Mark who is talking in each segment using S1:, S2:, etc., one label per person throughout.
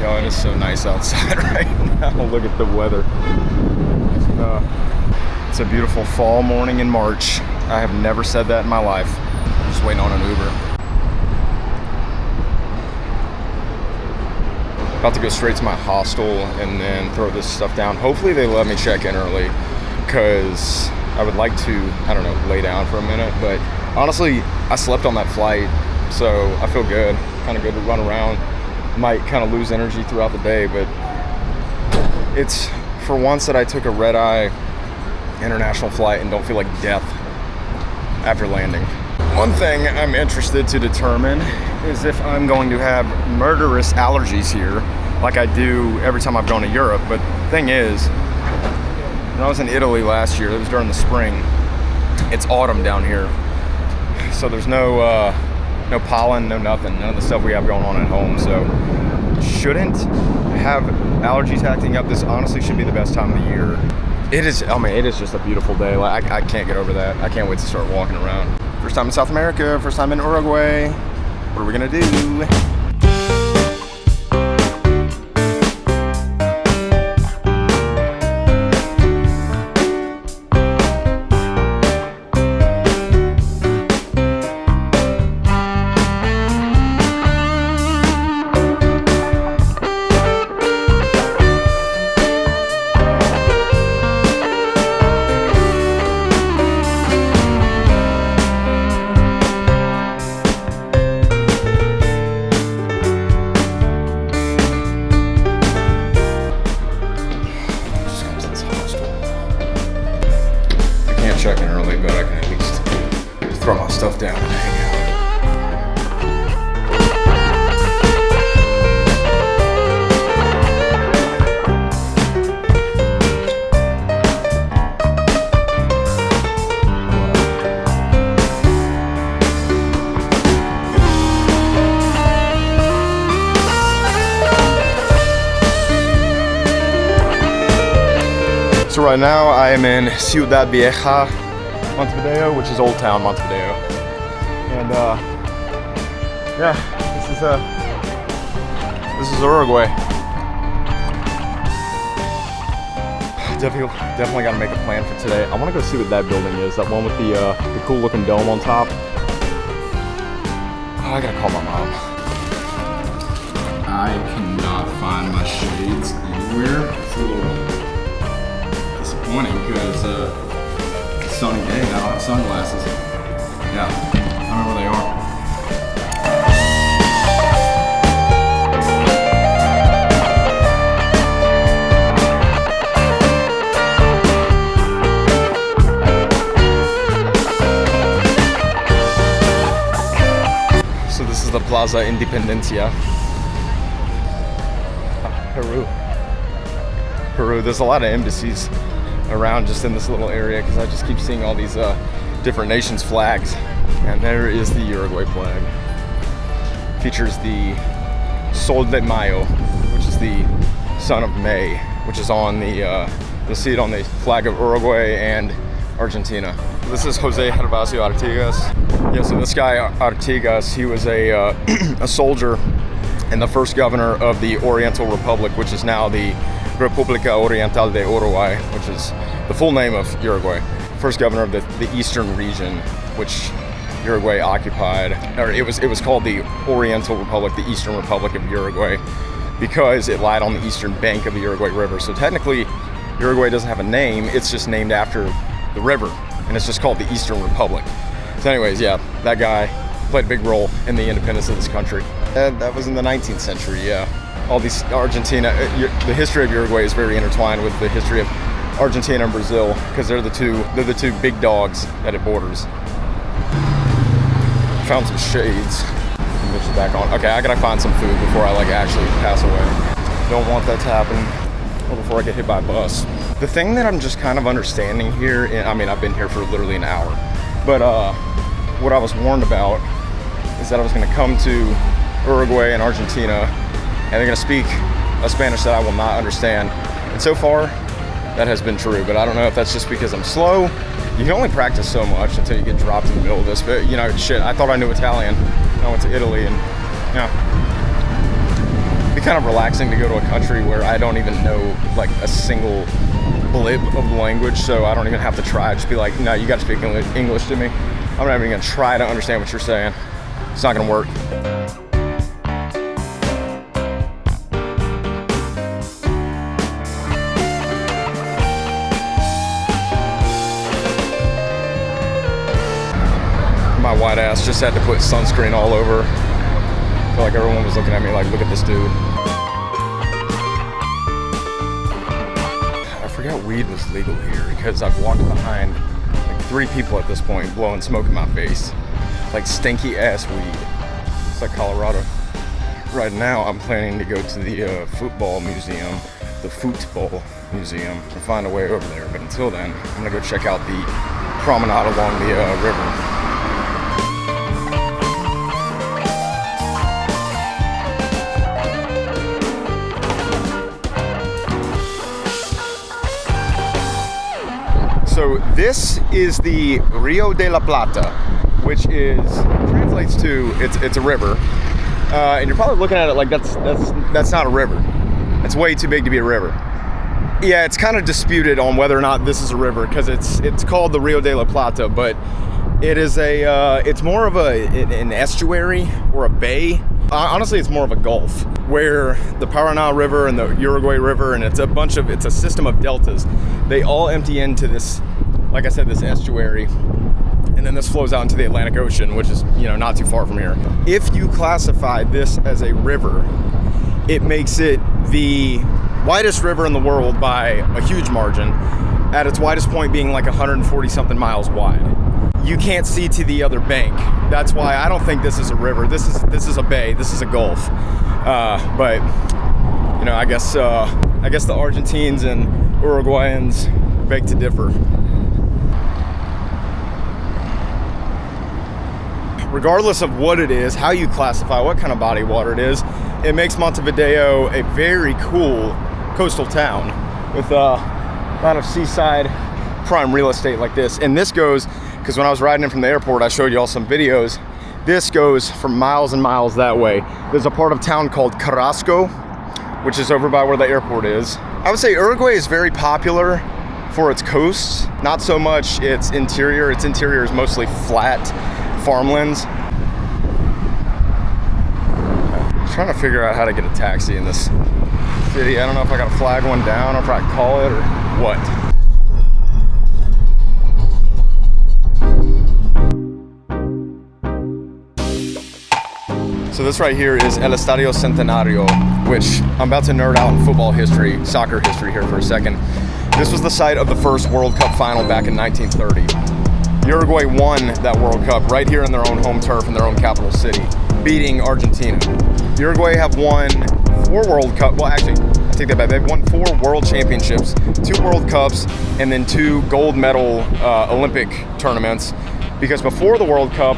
S1: Oh, it is so nice outside right now. Look at the weather. It's a beautiful fall morning in March. I have never said that in my life. I'm just waiting on an Uber. About to go straight to my hostel and then throw this stuff down. Hopefully they let me check in early, because I would like to, I don't know, lay down for a minute. But honestly, I slept on that flight, so I feel good. Kind of good to run around. Might kind of lose energy throughout the day, but it's for once that I took a red-eye international flight and don't feel like death after landing. One thing I'm interested to determine is if I'm going to have murderous allergies here, like I do every time I've gone to Europe. But the thing is, when I was in Italy last year, it was during the spring, it's autumn down here. So there's no pollen, no nothing, none of the stuff we have going on at home. So shouldn't have allergies acting up. This honestly should be the best time of the year. It is, I mean, it is just a beautiful day. Like, I can't get over that. I can't wait to start walking around. First time in South America, first time in Uruguay. What are we gonna do? Checking early, but I can at least throw my stuff down and hang out. So right now I am in Ciudad Vieja, Montevideo, which is Old Town Montevideo. And yeah, this is Uruguay. Definitely got to make a plan for today. I want to go see what that building is, that one with the cool looking dome on top. Oh, I gotta call my mom. I cannot find my shades anywhere. It's a little disappointing because it's a sunny day and I don't have sunglasses. Yeah, I don't know where they are. So this is the Plaza Independencia. Peru. There's a lot of embassies around just in this little area because I just keep seeing all these different nations' flags. And there is the Uruguay flag. Features the Sol de Mayo, which is the sun of May, which is on the, you'll see it on the flag of Uruguay and Argentina. This is Jose Gervasio Artigas. Yeah, so this guy Artigas, he was a soldier and the first governor of the Oriental Republic, which is now the República Oriental de Uruguay, which is the full name of Uruguay. First governor of the eastern region, which Uruguay occupied, or it was called the Oriental Republic, the Eastern Republic of Uruguay, because it lied on the eastern bank of the Uruguay River. So technically, Uruguay doesn't have a name, it's just named after the river, and it's just called the Eastern Republic. So anyways, yeah, that guy played a big role in the independence of this country. That was in the 19th century, yeah. All these Argentina, the history of Uruguay is very intertwined with the history of Argentina and Brazil, because they're the two big dogs that it borders. Found some shades. Put it back on. Okay, I gotta find some food before I actually pass away. Don't want that to happen, or before I get hit by a bus. The thing that I'm just kind of understanding here, I mean, I've been here for literally an hour, but what I was warned about is that I was gonna come to Uruguay and Argentina, and they're gonna speak a Spanish that I will not understand. And so far, that has been true, but I don't know if that's just because I'm slow. You can only practice so much until you get dropped in the middle of this, but shit, I thought I knew Italian. I went to Italy and, kind of relaxing to go to a country where I don't even know like a single blip of the language, so I don't even have to try. Just be like, no, you gotta speak English to me. I'm not even gonna try to understand what you're saying. It's not gonna work. My white ass just had to put sunscreen all over. I feel like everyone was looking at me like, look at this dude. I forgot weed was legal here because I've walked behind like 3 people at this point blowing smoke in my face. Like stinky ass weed. It's like Colorado. Right now I'm planning to go to the football museum, the football museum, and find a way over there. But until then, I'm gonna go check out the promenade along the river. So this is the Rio de la Plata, which translates to it's a river, and you're probably looking at it like that's not a river. It's way too big to be a river. Yeah, it's kind of disputed on whether or not this is a river because it's called the Rio de la Plata, but it is it's more of an estuary or a bay. Honestly, it's more of a gulf where the Paraná River and the Uruguay River, and it's a system of deltas. They all empty into this, like I said, this estuary, and then this flows out into the Atlantic Ocean, which is, not too far from here. If you classify this as a river, it makes it the widest river in the world by a huge margin, at its widest point being like 140 something miles wide. You can't see to the other bank. That's why I don't think this is a river. This is a bay. This is a gulf. But I guess the Argentines and Uruguayans beg to differ. Regardless of what it is, how you classify what kind of body of water it is, it makes Montevideo a very cool coastal town with a lot of seaside prime real estate like this. And this goes, because when I was riding in from the airport, I showed you all some videos. This goes for miles and miles that way. There's a part of town called Carrasco, which is over by where the airport is. I would say Uruguay is very popular for its coasts, not so much its interior. Its interior is mostly flat farmlands. I'm trying to figure out how to get a taxi in this city. I don't know if I gotta flag one down or if I call it or what. So this right here is El Estadio Centenario, which I'm about to nerd out in football history, soccer history here for a second. This was the site of the first World Cup final back in 1930. Uruguay won that World Cup right here in their own home turf in their own capital city, beating Argentina. Uruguay have won 4 World Cup. Well, actually, I take that back. They've won 4 World Championships, 2 World Cups, and then 2 gold medal Olympic tournaments. Because before the World Cup,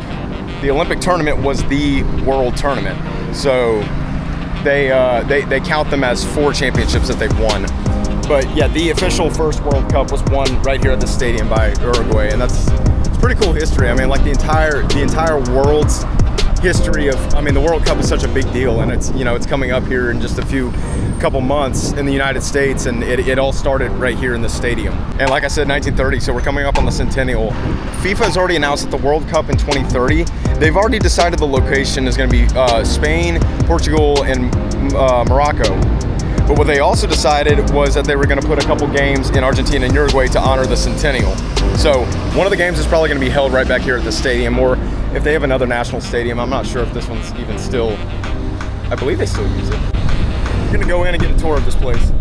S1: the Olympic tournament was the world tournament. So they count them as 4 championships that they've won. But yeah, the official first World Cup was won right here at the stadium by Uruguay, and it's pretty cool history. I mean, like the entire world's history of, the World Cup is such a big deal, and it's coming up here in just a couple months in the United States, and it all started right here in the stadium. And like I said, 1930, so we're coming up on the centennial. FIFA has already announced that the World Cup in 2030, they've already decided the location is going to be Spain, Portugal, and Morocco. But what they also decided was that they were going to put a couple games in Argentina and Uruguay to honor the centennial. So one of the games is probably going to be held right back here at the stadium, or if they have another national stadium, I'm not sure if this one's even still, I believe they still use it. We're going to go in and get a tour of this place.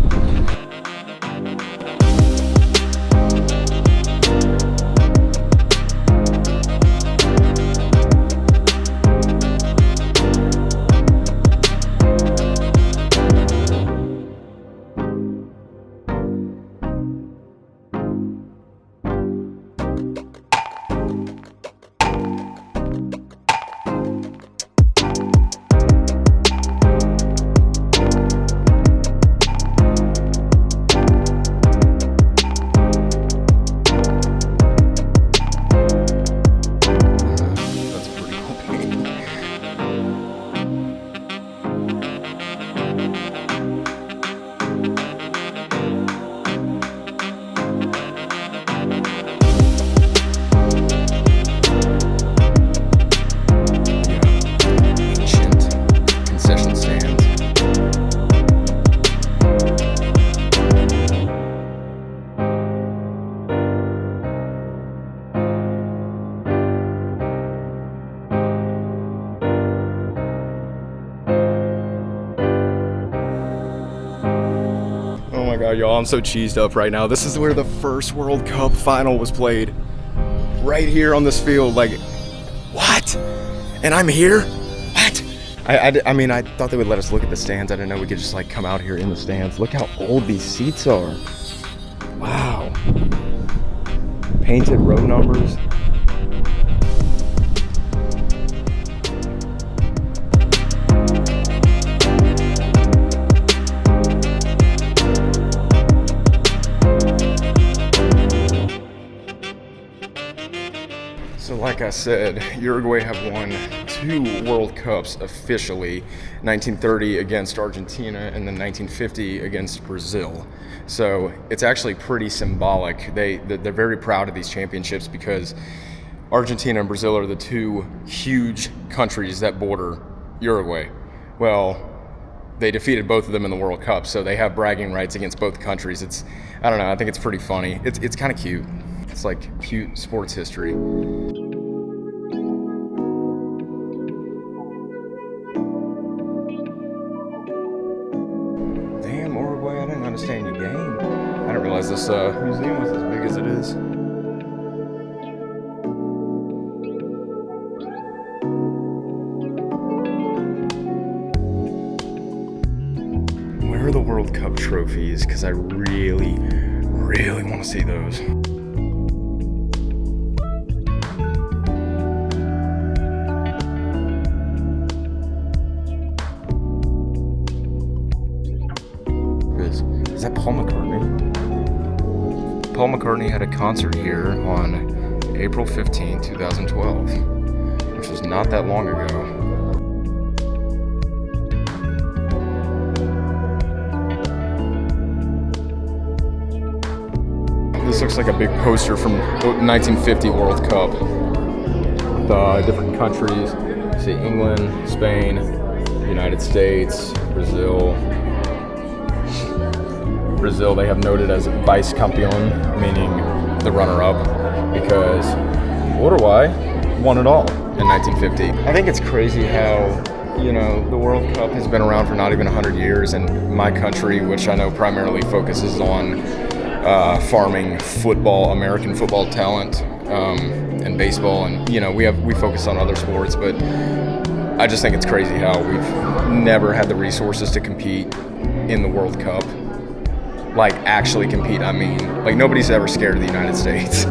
S1: God, y'all, I'm so cheesed up right now. This is where the first World Cup final was played. Right here on this field. Like, what? And I'm here? What? I mean, I thought they would let us look at the stands. I didn't know we could just like come out here in the stands. Look how old these seats are. Wow. Painted row numbers. So like I said, Uruguay have won 2 World Cups officially, 1930 against Argentina and then 1950 against Brazil. So it's actually pretty symbolic. They're very proud of these championships because Argentina and Brazil are the 2 huge countries that border Uruguay. Well, they defeated both of them in the World Cup, so they have bragging rights against both countries. I don't know, I think it's pretty funny. It's kind of cute. It's like cute sports history. Damn, Uruguay, I didn't understand your game. I didn't realize this museum was as big as it is. Where are the World Cup trophies? Because I really want to see those. Is that Paul McCartney? Paul McCartney had a concert here on April 15, 2012, which was not that long ago. This looks like a big poster from the 1950 World Cup. The different countries, you see England, Spain, United States, Brazil. Brazil, they have noted as vice campeón, meaning the runner-up, because Uruguay won it all in 1950. I think it's crazy how, you know, the World Cup has been around for not even 100 years, and my country, which I know primarily focuses on farming football, American football talent, and baseball, and you know, we focus on other sports, but I just think it's crazy how we've never had the resources to compete in the World Cup. Like, actually compete, I mean. Like, nobody's ever scared of the United States.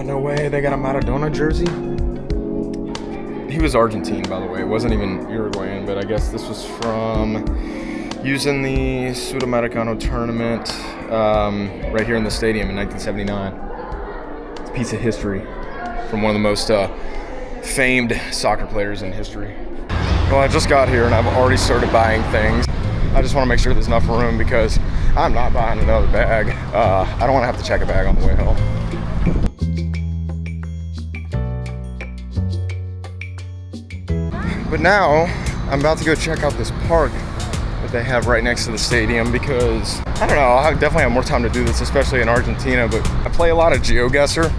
S1: No way, they got a Maradona jersey? He was Argentine, by the way. It wasn't even Uruguayan, but I guess this was from using the Sudamericano tournament right here in the stadium in 1979. It's a piece of history from one of the most famed soccer players in history. Well, I just got here and I've already started buying things. I just want to make sure there's enough room because I'm not buying another bag. I don't want to have to check a bag on the way home. But now, I'm about to go check out this park that they have right next to the stadium because, I don't know, I definitely have more time to do this, especially in Argentina, but I play a lot of GeoGuessr,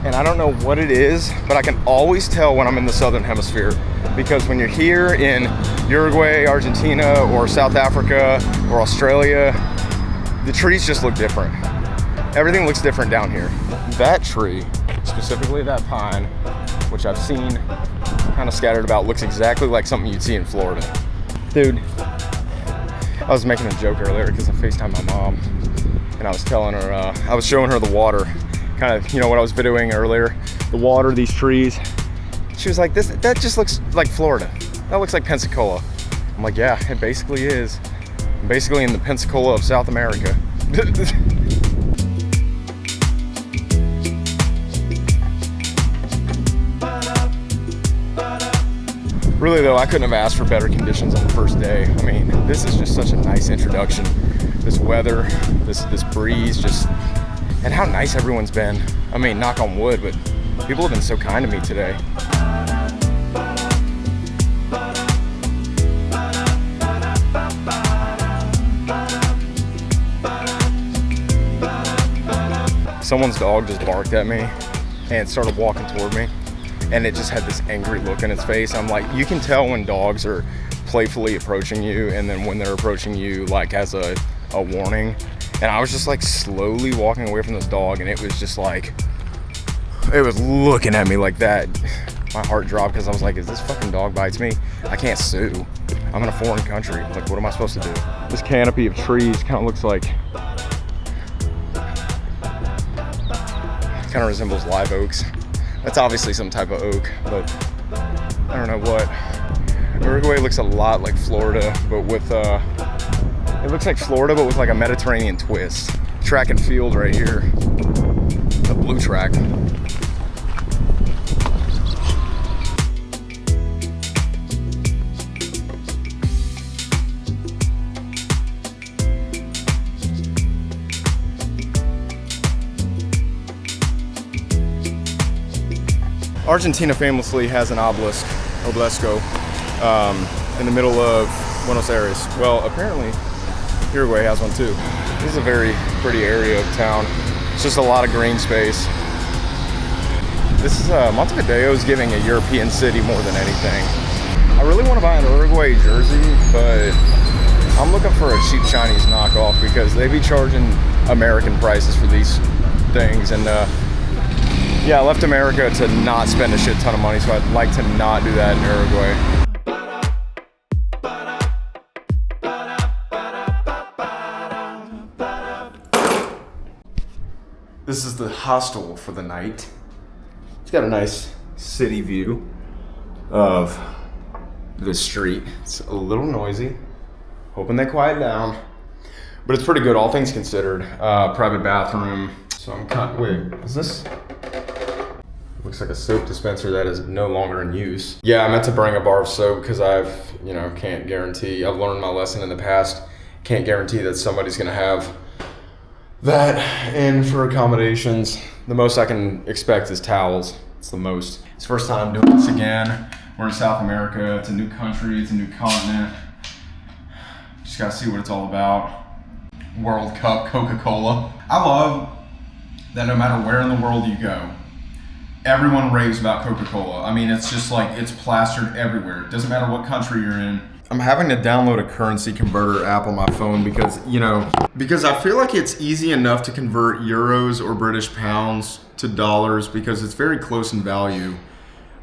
S1: and I don't know what it is, but I can always tell when I'm in the Southern Hemisphere, because when you're here in Uruguay, Argentina, or South Africa, or Australia, the trees just look different. Everything looks different down here. That tree, specifically that pine, which I've seen kind of scattered about, looks exactly like something you'd see in Florida. Dude, I was making a joke earlier because I FaceTimed my mom and I was telling her, I was showing her the water, kind of, you know, what I was videoing earlier, the water, these trees. She was like, that just looks like Florida. That looks like Pensacola. I'm like, yeah, it basically is. I'm basically in the Pensacola of South America. Really though, I couldn't have asked for better conditions on the first day. I mean, this is just such a nice introduction. This weather, this breeze, just, and how nice everyone's been. I mean, knock on wood, but people have been so kind to me today. Someone's dog just barked at me and started walking toward me, and it just had this angry look in its face. I'm like, you can tell when dogs are playfully approaching you and then when they're approaching you like as a warning. And I was just like slowly walking away from this dog, and it was just like, it was looking at me like that. My heart dropped because I was like, is this fucking dog bites me? I can't sue. I'm in a foreign country. Like, what am I supposed to do? This canopy of trees kind of looks like, kind of resembles live oaks. That's obviously some type of oak, but I don't know what. Uruguay looks a lot like Florida, but with it looks like Florida, but with like a Mediterranean twist. Track and field right here, the blue track. Argentina famously has an obelisco, in the middle of Buenos Aires. Well, apparently Uruguay has one too. This is a very pretty area of town. It's just a lot of green space. This is Montevideo is giving a European city more than anything. I really want to buy an Uruguay jersey, but I'm looking for a cheap Chinese knockoff because they be charging American prices for these things. And yeah, I left America to not spend a shit ton of money, so I'd like to not do that in Uruguay. This is the hostel for the night. It's got a nice city view of the street. It's a little noisy. Hoping they quiet down. But it's pretty good, all things considered. Private bathroom. So I'm kind of, wait, is this? Looks like a soap dispenser that is no longer in use. Yeah, I meant to bring a bar of soap because can't guarantee. I've learned my lesson in the past. Can't guarantee that somebody's gonna have that in for accommodations. The most I can expect is towels. It's the most. It's the first time doing this again. We're in South America. It's a new country. It's a new continent. Just gotta see what it's all about. World Cup Coca-Cola. I love that no matter where in the world you go, everyone raves about Coca-Cola. I mean, it's just like, it's plastered everywhere. It doesn't matter what country you're in. I'm having to download a currency converter app on my phone because I feel like it's easy enough to convert euros or British pounds to dollars because it's very close in value.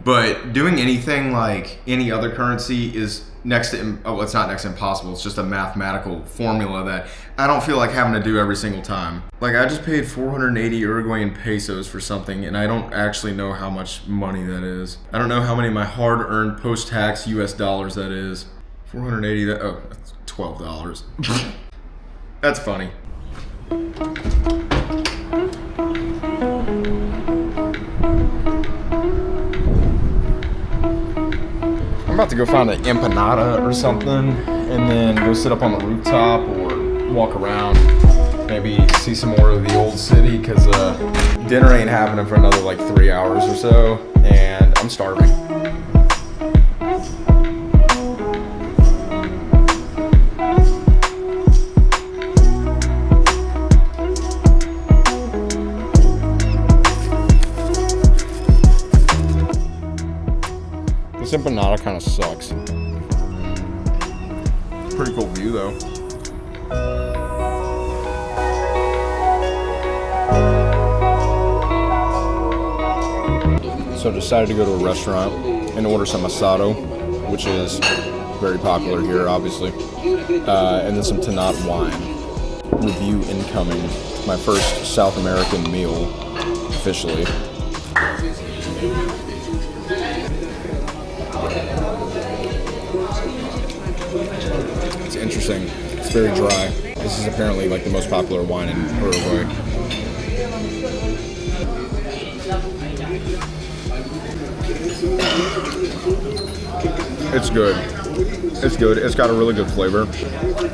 S1: But doing anything like any other currency is it's not next to impossible. It's just a mathematical formula that I don't feel like having to do every single time. Like, I just paid 480 Uruguayan pesos for something, and I don't actually know how much money that is. I don't know how many of my hard-earned post-tax US dollars that is. 480, that's $12. That's funny. I'm about to go find an empanada or something and then go sit up on the rooftop or walk around, maybe see some more of the old city because dinner ain't happening for another like 3 hours or so, and I'm starving. This empanada kind of sucks. Pretty cool view though. So I decided to go to a restaurant and order some asado, which is very popular here, obviously. And then some Tanat wine. Review incoming. My first South American meal, officially. It's interesting. It's very dry. This is apparently like the most popular wine in Uruguay. It's good. It's good. It's got a really good flavor.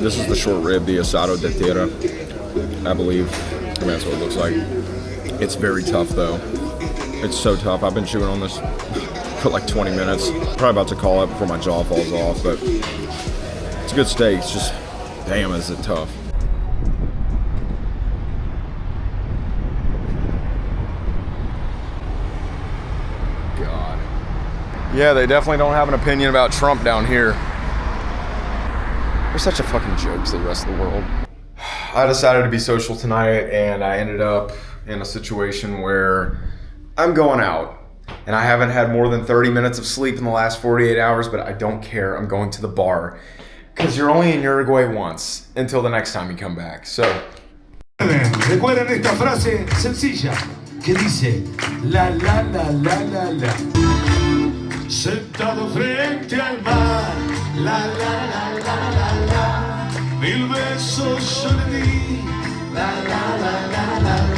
S1: This is the short rib, the asado de tierra, I believe. I mean, that's what it looks like. It's very tough, though. It's so tough. I've been chewing on this for like 20 minutes. Probably about to call it before my jaw falls off, but it's a good steak. It's just, damn, is it tough. God. Yeah, they definitely don't have an opinion about Trump down here. They're such a fucking joke to the rest of the world. I decided to be social tonight, and I ended up in a situation where I'm going out. And I haven't had more than 30 minutes of sleep in the last 48 hours, but I don't care. I'm going to the bar. Because you're only in Uruguay once, until the next time you come back. So.
S2: Recuerden esta frase sencilla que dice la la la la la la. Sentado frente al mar, la la la la la la. Mil besos yo le di, la la la la la la.